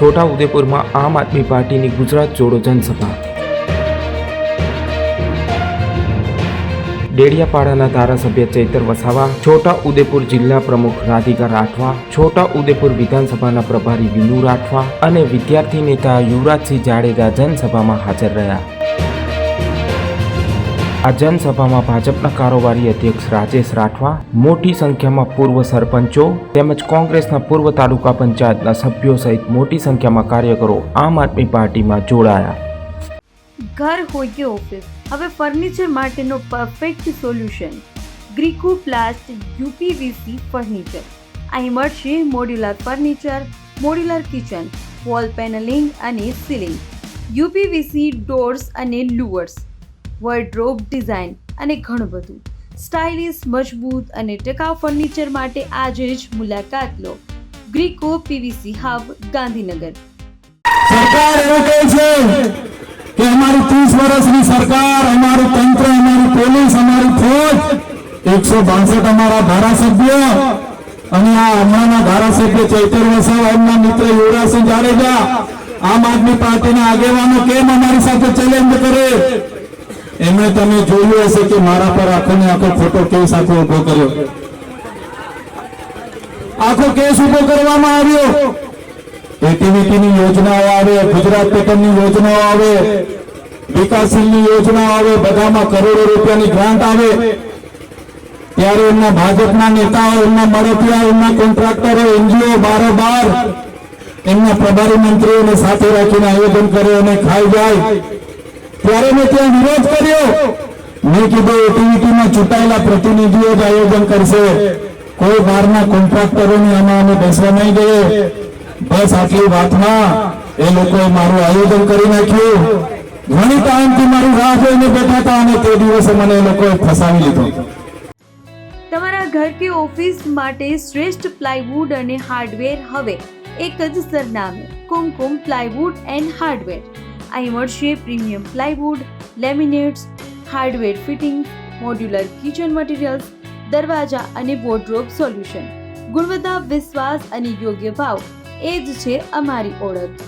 છોટાઉદેપુરમાં આમ આદમી પાર્ટીની ગુજરાત જોડો જનસભા। ડેડિયાપાડાના ધારાસભ્ય ચૈતર વસાવા, છોટાઉદેપુર જિલ્લા પ્રમુખ રાધિકા રાઠવા, છોટાઉદેપુર વિધાનસભાના પ્રભારી વિનુ રાઠવા અને વિદ્યાર્થી નેતા યુવરાજસિંહ જાડેજા જનસભામાં હાજર રહ્યા। આ જનસભામાં ભાજપના કારોબારી અધ્યક્ષ રાજેશ રાઠવા, મોટી સંખ્યામાં પૂર્વ સરપંચો તેમજ કોંગ્રેસના પૂર્વ તાલુકા પંચાયતના સભ્યો સહિત મોટી સંખ્યામાં કાર્યકરો આમ આદમી પાર્ટીમાં જોડાયા। ઘર હોય કે ઓફિસ, હવે ફર્નિચર માટેનો પરફેક્ટ સોલ્યુશન ગ્રીકો પ્લાસ્ટ યુપીવીસી ફર્નિચર। અહીં મળશે modular furniture, modular kitchen, wall panelling અને સીલિંગ, યુપીવીસી ડોર્સ અને લુવર્સ, વોર્ડરોબ ડિઝાઇન અને ઘણું બધું। સ્ટાઇલિશ, મજબૂત અને ટકાઉ ફર્નિચર માટે આજે જ મુલાકાત લો ગ્રીકો પીવીસી હબ, ગાંધીનગર। સરકાર એવું કહે છે કે અમારી 30 વર્ષની સરકાર, અમારું તંત્ર, અમારી પોલીસ, અમારી ફોજ, 162 અમારા ધારાસભ્ય અને આ હમણાંના ધારાસભ્ય ચૈતર વસાવા, એમના મિત્ર યુવરાજસિંહ જાડેજા, આમ આદમી પાર્ટીના આગેવાનો કેમ અમારી સાથે ચેલેન્જ કરે? એમણે તમે જોયું હશે કે મારા પર આખો ને આખો ખોટો કેસ આખો ઉભો કર્યો, આખો કેસ ઉભો કરવામાં આવ્યો। એટીવીટીની યોજનાઓ આવે, ગુજરાત પેટર્નની યોજનાઓ આવે, વિકાસશીલની યોજનાઓ આવે, બધામાં કરોડો રૂપિયાની ગ્રાન્ટ આવે, ત્યારે એમના ભાજપના નેતાઓ, એમના મળતિયા, એમના કોન્ટ્રાક્ટરો, એનજીઓ બારોબાર એમના પ્રભારી મંત્રીઓને સાથે રાખીને આયોજન કરે અને ખાઈ જાય। ત્યારે મેં ત્યાં વિરોધ કર્યો। મેં કીધું એટીવીટીમાં ચૂંટાયેલા પ્રતિનિધિઓ જ આયોજન કરશે, કોઈ બહારના કોન્ટ્રાક્ટરોને આમાં અમે બેસવા નહીં દઈએ। બસ આટલી વાતમાં એ લોકોએ મારું આયોજન કરી નાખ્યું। ઘણી ટાઈમથી મારી રાહ જોઈને બેઠા હતા અને તે દિવસે મને એ લોકોએ ફસાવી લીધો। તમારા ઘર કે ઓફિસ માટે શ્રેષ્ઠ પ્લાયવુડ અને હાર્ડવેર હવે એક જ સરનામે કુમકુમ પ્લાયવુડ એન્ડ હાર્ડવેર। અહીં મળશે premium plywood, laminates, hardware fitting, modular kitchen materials, દરવાજા અને વોર્ડરોબ સોલ્યુશન। ગુણવત્તા, વિશ્વાસ અને યોગ્ય ભાવ એ જ છે અમારી ઓળખ।